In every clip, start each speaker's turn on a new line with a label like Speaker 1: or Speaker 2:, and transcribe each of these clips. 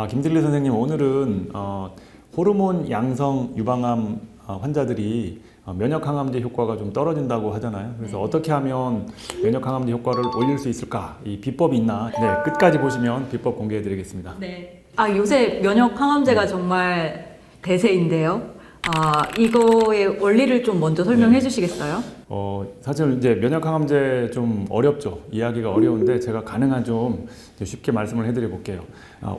Speaker 1: 김들리 선생님, 오늘은 호르몬 양성 유방암 환자들이 면역 항암제 효과가 좀 떨어진다고 하잖아요. 그래서 어떻게 하면 면역 항암제 효과를 올릴 수 있을까? 이 비법이 있나? 네, 끝까지 보시면 비법 공개해 드리겠습니다.
Speaker 2: 네. 요새 면역 항암제가 정말 대세인데요. 이거의 원리를 좀 먼저 설명해 주시겠어요?
Speaker 1: 사실 이제 면역 항암제 좀 어렵죠. 이야기가 어려운데 제가 가능한 좀 쉽게 말씀을 해드려 볼게요.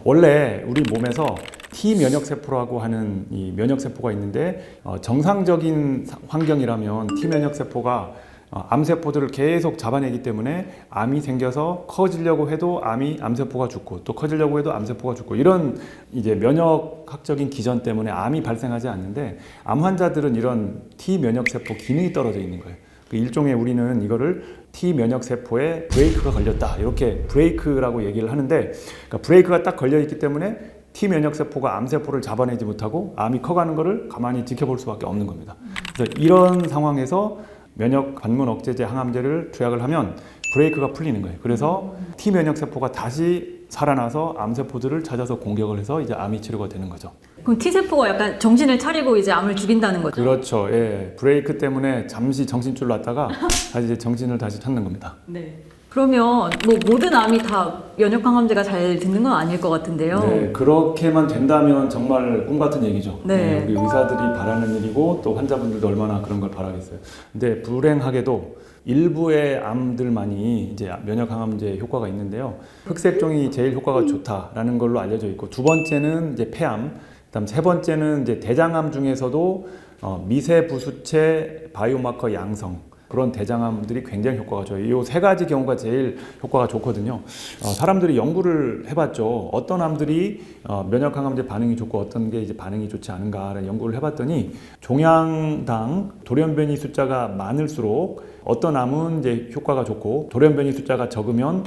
Speaker 1: 원래 우리 몸에서 T 면역 세포라고 하는 이 면역 세포가 있는데 정상적인 환경이라면 T 면역 세포가 암세포들을 계속 잡아내기 때문에 암이 생겨서 커지려고 해도 암세포가 죽고 또 커지려고 해도 암세포가 죽고 이런 이제 면역학적인 기전 때문에 암이 발생하지 않는데 암 환자들은 이런 T 면역세포 기능이 떨어져 있는 거예요. 그 일종의 우리는 이거를 T 면역세포에 브레이크가 걸렸다 이렇게 브레이크라고 얘기를 하는데 그러니까 브레이크가 딱 걸려 있기 때문에 T 면역세포가 암세포를 잡아내지 못하고 암이 커가는 것을 가만히 지켜볼 수밖에 없는 겁니다. 그래서 이런 상황에서 면역 관문 억제제 항암제를 투약을 하면 브레이크가 풀리는 거예요. 그래서 T 면역 세포가 다시 살아나서 암세포들을 찾아서 공격을 해서 이제 암이 치료가 되는 거죠.
Speaker 2: 그럼 T세포가 약간 정신을 차리고 이제 암을 죽인다는 거죠?
Speaker 1: 그렇죠. 예. 브레이크 때문에 잠시 정신줄 놨다가 다시 이제 정신을 다시 찾는 겁니다.
Speaker 2: 네. 그러면 뭐 모든 암이 다 면역 항암제가 잘 듣는 건 아닐 것 같은데요.
Speaker 1: 네, 그렇게만 된다면 정말 꿈 같은 얘기죠.
Speaker 2: 네.
Speaker 1: 우리 의사들이 바라는 일이고 또 환자분들도 얼마나 그런 걸 바라겠어요. 근데 불행하게도 일부의 암들만이 이제 면역 항암제 효과가 있는데요. 흑색종이 제일 효과가 좋다라는 걸로 알려져 있고 두 번째는 이제 폐암, 그다음 세 번째는 이제 대장암 중에서도 미세부수체 바이오마커 양성 그런 대장암들이 굉장히 효과가 좋아요. 이 세 가지 경우가 제일 효과가 좋거든요. 사람들이 연구를 해봤죠. 어떤 암들이 면역 항암제 반응이 좋고 어떤 게 이제 반응이 좋지 않은가라는 연구를 해봤더니 종양당 돌연변이 숫자가 많을수록 어떤 암은 이제 효과가 좋고 돌연변이 숫자가 적으면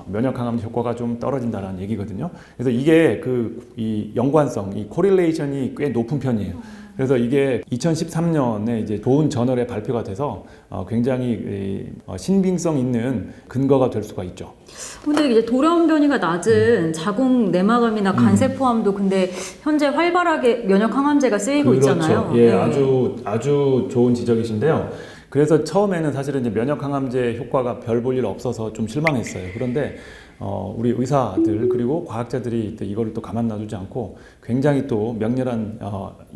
Speaker 1: 면역 항암제 효과가 좀 떨어진다는 얘기거든요. 그래서 이게 이 연관성, 이 코릴레이션이 꽤 높은 편이에요. 그래서 이게 2013년에 이제 좋은 저널에 발표가 돼서 굉장히 신빙성 있는 근거가 될 수가 있죠.
Speaker 2: 근데 이제 돌연변이가 낮은 자궁 내막암이나 간세포암도 근데 현재 활발하게 면역 항암제가 쓰이고
Speaker 1: 그렇죠.
Speaker 2: 있잖아요.
Speaker 1: 예,
Speaker 2: 네.
Speaker 1: 아주 좋은 지적이신데요. 그래서 처음에는 사실은 이제 면역 항암제 효과가 별 볼 일 없어서 좀 실망했어요. 그런데 우리 의사들 그리고 과학자들이 이거를 또 가만 놔두지 않고 굉장히 또 명렬한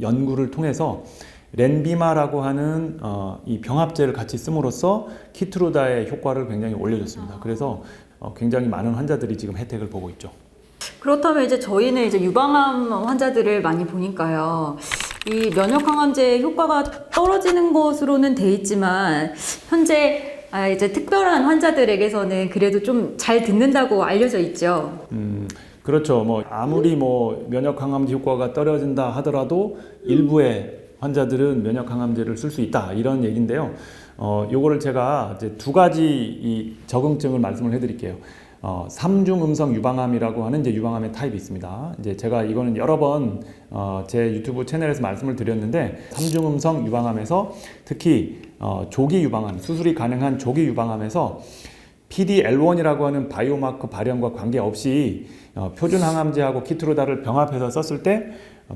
Speaker 1: 연구를 통해서 렌비마라고 하는 이 병합제를 같이 씀으로써 키트루다의 효과를 굉장히 올려줬습니다. 그래서 굉장히 많은 환자들이 지금 혜택을 보고 있죠.
Speaker 2: 그렇다면 이제 저희는 이제 유방암 환자들을 많이 보니까요. 이 면역 항암제 효과가 떨어지는 것으로는 돼 있지만 현재 이제 특별한 환자들에게서는 그래도 좀 잘 듣는다고 알려져 있죠.
Speaker 1: 그렇죠. 아무리 면역 항암제 효과가 떨어진다 하더라도 일부의 환자들은 면역 항암제를 쓸 수 있다 이런 얘기인데요. 요거를 제가 이제 두 가지 이 적응증을 말씀을 해드릴게요. 3중 음성 유방암이라고 하는 이제 유방암의 타입이 있습니다. 이제 제가 이거는 여러 번 제 유튜브 채널에서 말씀을 드렸는데 3중 음성 유방암에서 특히 조기 유방암, 수술이 가능한 조기 유방암에서 PD-L1이라고 하는 바이오마커 발현과 관계없이 표준 항암제하고 키트루다를 병합해서 썼을 때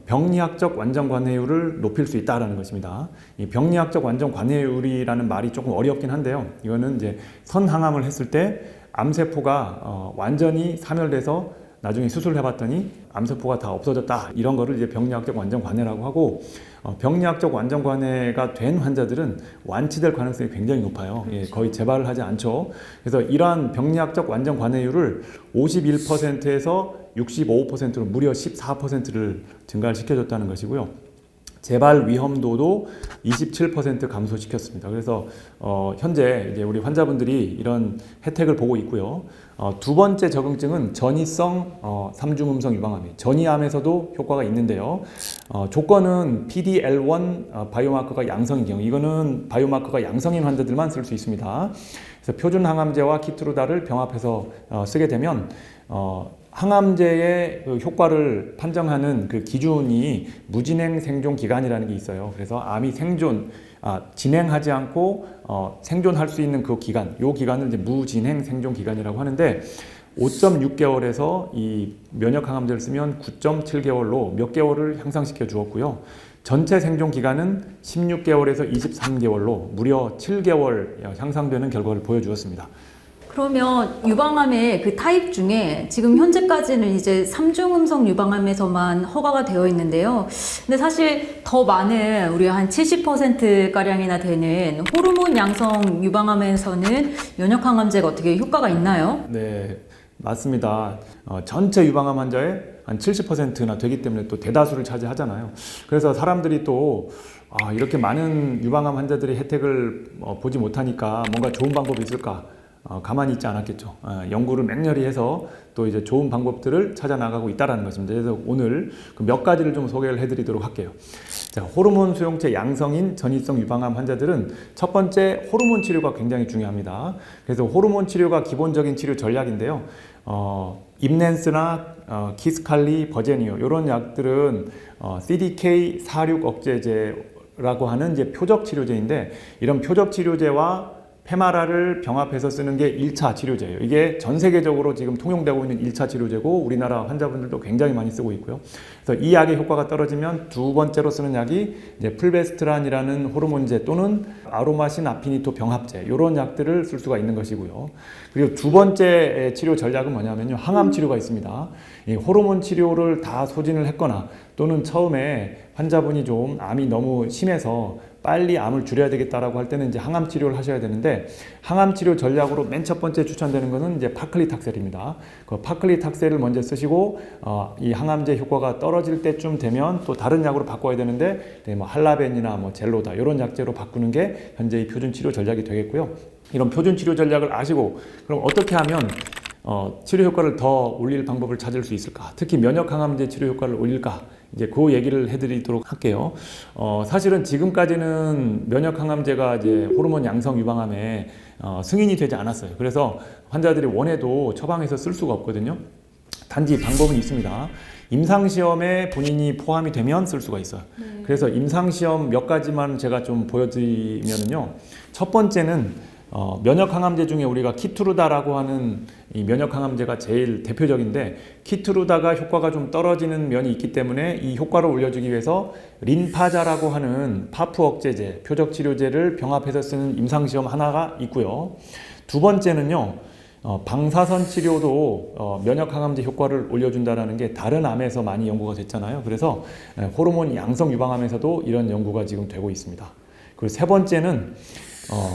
Speaker 1: 병리학적 완전 관해율을 높일 수 있다는 것입니다. 이 병리학적 완전 관해율이라는 말이 조금 어렵긴 한데요. 이거는 이제 선항암을 했을 때 암세포가 완전히 사멸돼서 나중에 수술을 해봤더니 암세포가 다 없어졌다. 이런 거를 이제 병리학적 완전 관해라고 하고 병리학적 완전 관해가 된 환자들은 완치될 가능성이 굉장히 높아요. 예, 거의 재발을 하지 않죠. 그래서 이러한 병리학적 완전 관해율을 51%에서 65%로 무려 14%를 증가를 시켜줬다는 것이고요. 재발 위험도도 27% 감소시켰습니다. 그래서 현재 이제 우리 환자분들이 이런 혜택을 보고 있고요. 두 번째 적응증은 전이성 3중 음성 유방암이에요. 전이암에서도 효과가 있는데요. 조건은 PD-L1 바이오마커가 양성인 경우, 이거는 바이오마커가 양성인 환자들만 쓸 수 있습니다. 그래서 표준 항암제와 키트루다를 병합해서 쓰게 되면 항암제의 그 효과를 판정하는 그 기준이 무진행 생존 기간이라는 게 있어요. 그래서 암이 진행하지 않고 생존할 수 있는 그 기간, 요 기간을 이제 무진행 생존 기간이라고 하는데 5.6개월에서 이 면역 항암제를 쓰면 9.7개월로 몇 개월을 향상시켜 주었고요. 전체 생존 기간은 16개월에서 23개월로 무려 7개월 향상되는 결과를 보여주었습니다.
Speaker 2: 그러면 유방암의 그 타입 중에 지금 현재까지는 이제 3중 음성 유방암에서만 허가가 되어 있는데요. 근데 사실 더 많은 우리 한 70%가량이나 되는 호르몬 양성 유방암에서는 면역 항암제가 어떻게 효과가 있나요?
Speaker 1: 네, 맞습니다. 전체 유방암 환자의 한 70%나 되기 때문에 또 대다수를 차지하잖아요. 그래서 사람들이 또 이렇게 많은 유방암 환자들이 혜택을 보지 못하니까 뭔가 좋은 방법이 있을까? 가만히 있지 않았겠죠. 연구를 맹렬히 해서 또 이제 좋은 방법들을 찾아 나가고 있다라는 것입니다. 그래서 오늘 그 몇 가지를 좀 소개를 해드리도록 할게요. 자, 호르몬 수용체 양성인 전이성 유방암 환자들은 첫 번째 호르몬 치료가 굉장히 중요합니다. 그래서 호르몬 치료가 기본적인 치료 전략인데요. 임넨스나 키스칼리, 버제니오 이런 약들은 CDK4/6 억제제라고 하는 이제 표적 치료제인데 이런 표적 치료제와 페마라를 병합해서 쓰는 게 1차 치료제예요. 이게 전 세계적으로 지금 통용되고 있는 1차 치료제고 우리나라 환자분들도 굉장히 많이 쓰고 있고요. 그래서 이 약의 효과가 떨어지면 두 번째로 쓰는 약이 이제 풀베스트란이라는 호르몬제 또는 아로마신 아피니토 병합제 이런 약들을 쓸 수가 있는 것이고요. 그리고 두 번째 치료 전략은 뭐냐면요. 항암 치료가 있습니다. 이 호르몬 치료를 다 소진을 했거나 또는 처음에 환자분이 좀 암이 너무 심해서 빨리 암을 줄여야 되겠다라고 할 때는 이제 항암 치료를 하셔야 되는데 항암 치료 전략으로 맨 첫 번째 추천되는 것은 이제 파클리탁셀입니다. 그 파클리탁셀을 먼저 쓰시고 이 항암제 효과가 떨어질 때쯤 되면 또 다른 약으로 바꿔야 되는데 뭐 할라벤이나 뭐 젤로다 이런 약제로 바꾸는 게 현재의 표준 치료 전략이 되겠고요. 이런 표준 치료 전략을 아시고 그럼 어떻게 하면 치료 효과를 더 올릴 방법을 찾을 수 있을까? 특히 면역 항암제 치료 효과를 올릴까? 이제 그 얘기를 해드리도록 할게요. 사실은 지금까지는 면역 항암제가 이제 호르몬 양성 유방암에 승인이 되지 않았어요. 그래서 환자들이 원해도 처방해서 쓸 수가 없거든요. 단지 방법은 있습니다. 임상시험에 본인이 포함이 되면 쓸 수가 있어요. 그래서 임상시험 몇 가지만 제가 좀 보여드리면은요. 첫 번째는 면역 항암제 중에 우리가 키투르다라고 하는 이 면역 항암제가 제일 대표적인데 키투르다가 효과가 좀 떨어지는 면이 있기 때문에 이 효과를 올려주기 위해서 린파자라고 하는 파프 억제제, 표적 치료제를 병합해서 쓰는 임상시험 하나가 있고요. 두 번째는요. 방사선 치료도 면역 항암제 효과를 올려준다는 게 다른 암에서 많이 연구가 됐잖아요. 그래서 호르몬 양성 유방암에서도 이런 연구가 지금 되고 있습니다. 그리고 세 번째는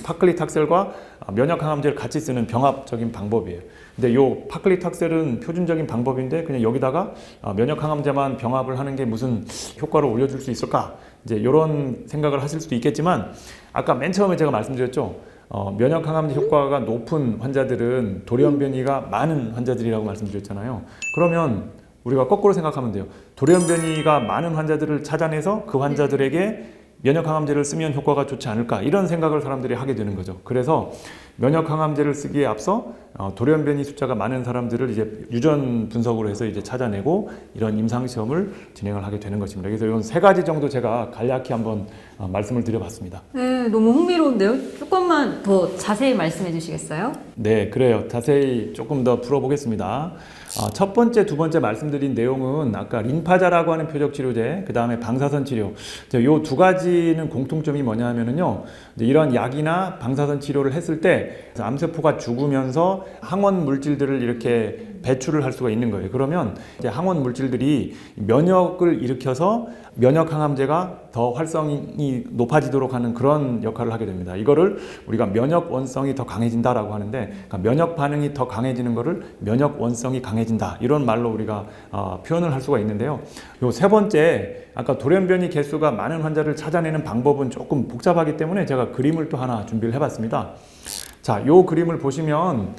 Speaker 1: 파클리탁셀과 면역 항암제를 같이 쓰는 병합적인 방법이에요. 근데 요 파클리탁셀은 표준적인 방법인데 그냥 여기다가 면역 항암제만 병합을 하는 게 무슨 효과를 올려줄 수 있을까? 이제 이런 생각을 하실 수도 있겠지만 아까 맨 처음에 제가 말씀드렸죠. 면역 항암제 효과가 높은 환자들은 돌연변이가 많은 환자들이라고 말씀드렸잖아요. 그러면 우리가 거꾸로 생각하면 돼요. 돌연변이가 많은 환자들을 찾아내서 그 환자들에게 면역 항암제를 쓰면 효과가 좋지 않을까 이런 생각을 사람들이 하게 되는 거죠. 그래서 면역 항암제를 쓰기에 앞서 돌연변이 숫자가 많은 사람들을 이제 유전 분석으로 해서 이제 찾아내고 이런 임상 시험을 진행을 하게 되는 것입니다. 그래서 이런 세 가지 정도 제가 간략히 한번 말씀을 드려봤습니다.
Speaker 2: 네, 너무 흥미로운데요. 조금만 더 자세히 말씀해 주시겠어요?
Speaker 1: 네, 그래요. 자세히 조금 더 풀어보겠습니다. 첫 번째, 두 번째 말씀드린 내용은 아까 린파자라고 하는 표적 치료제, 그 다음에 방사선 치료. 이 두 가지는 공통점이 뭐냐 하면은요, 이런 약이나 방사선 치료를 했을 때 암세포가 죽으면서 항원 물질들을 이렇게 배출을 할 수가 있는 거예요. 그러면 이제 항원 물질들이 면역을 일으켜서 면역 항암제가 더 활성이 높아지도록 하는 그런 역할을 하게 됩니다. 이거를 우리가 면역 원성이 더 강해진다라고 하는데 그러니까 면역 반응이 더 강해지는 거를 면역 원성이 강해진다 이런 말로 우리가 표현을 할 수가 있는데요. 요 세 번째 아까 돌연변이 개수가 많은 환자를 찾아내는 방법은 조금 복잡하기 때문에 제가 그림을 또 하나 준비를 해봤습니다. 자, 요 그림을 보시면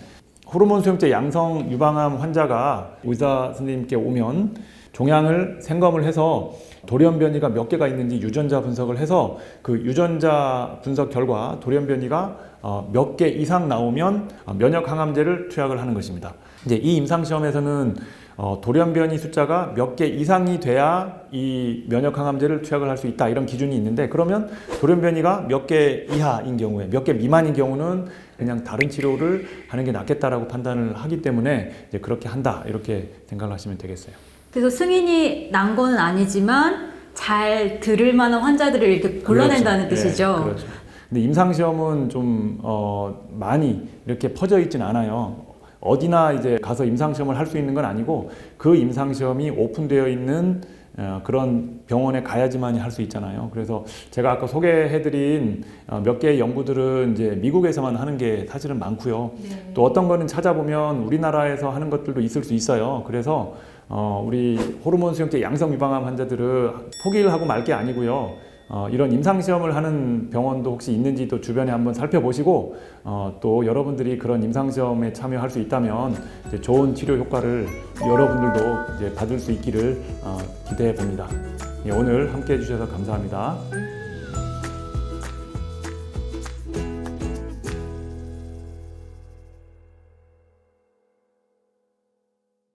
Speaker 1: 호르몬 수용체 양성 유방암 환자가 의사 선생님께 오면 종양을 생검을 해서 돌연변이가 몇 개가 있는지 유전자 분석을 해서 그 유전자 분석 결과 돌연변이가 몇 개 이상 나오면 면역 항암제를 투약을 하는 것입니다. 이제 이 임상 시험에서는 돌연변이 숫자가 몇 개 이상이 돼야 이 면역항암제를 투약을 할 수 있다 이런 기준이 있는데, 그러면 돌연변이가 몇 개 이하인 경우에, 몇 개 미만인 경우는 그냥 다른 치료를 하는 게 낫겠다라고 판단을 하기 때문에 이제 그렇게 한다 이렇게 생각을 하시면 되겠어요.
Speaker 2: 그래서 승인이 난 거는 아니지만 잘 들을 만한 환자들을 이렇게 골라낸다는
Speaker 1: 그렇죠.
Speaker 2: 뜻이죠.
Speaker 1: 네, 그렇죠. 근데 임상시험은 좀 많이 이렇게 퍼져 있진 않아요. 어디나 이제 가서 임상시험을 할 수 있는 건 아니고, 그 임상시험이 오픈되어 있는 그런 병원에 가야지만이 할 수 있잖아요. 그래서 제가 아까 소개해드린 몇 개의 연구들은 이제 미국에서만 하는 게 사실은 많고요.
Speaker 2: 네.
Speaker 1: 또 어떤 거는 찾아보면 우리나라에서 하는 것들도 있을 수 있어요. 그래서 우리 호르몬 수용체 양성 유방암 환자들은 포기를 하고 말 게 아니고요. 이런 임상시험을 하는 병원도 혹시 있는지도 주변에 한번 살펴보시고, 또 여러분들이 그런 임상시험에 참여할 수 있다면 이제 좋은 치료 효과를 여러분들도 이제 받을 수 있기를 기대해 봅니다. 예, 오늘 함께 해주셔서 감사합니다.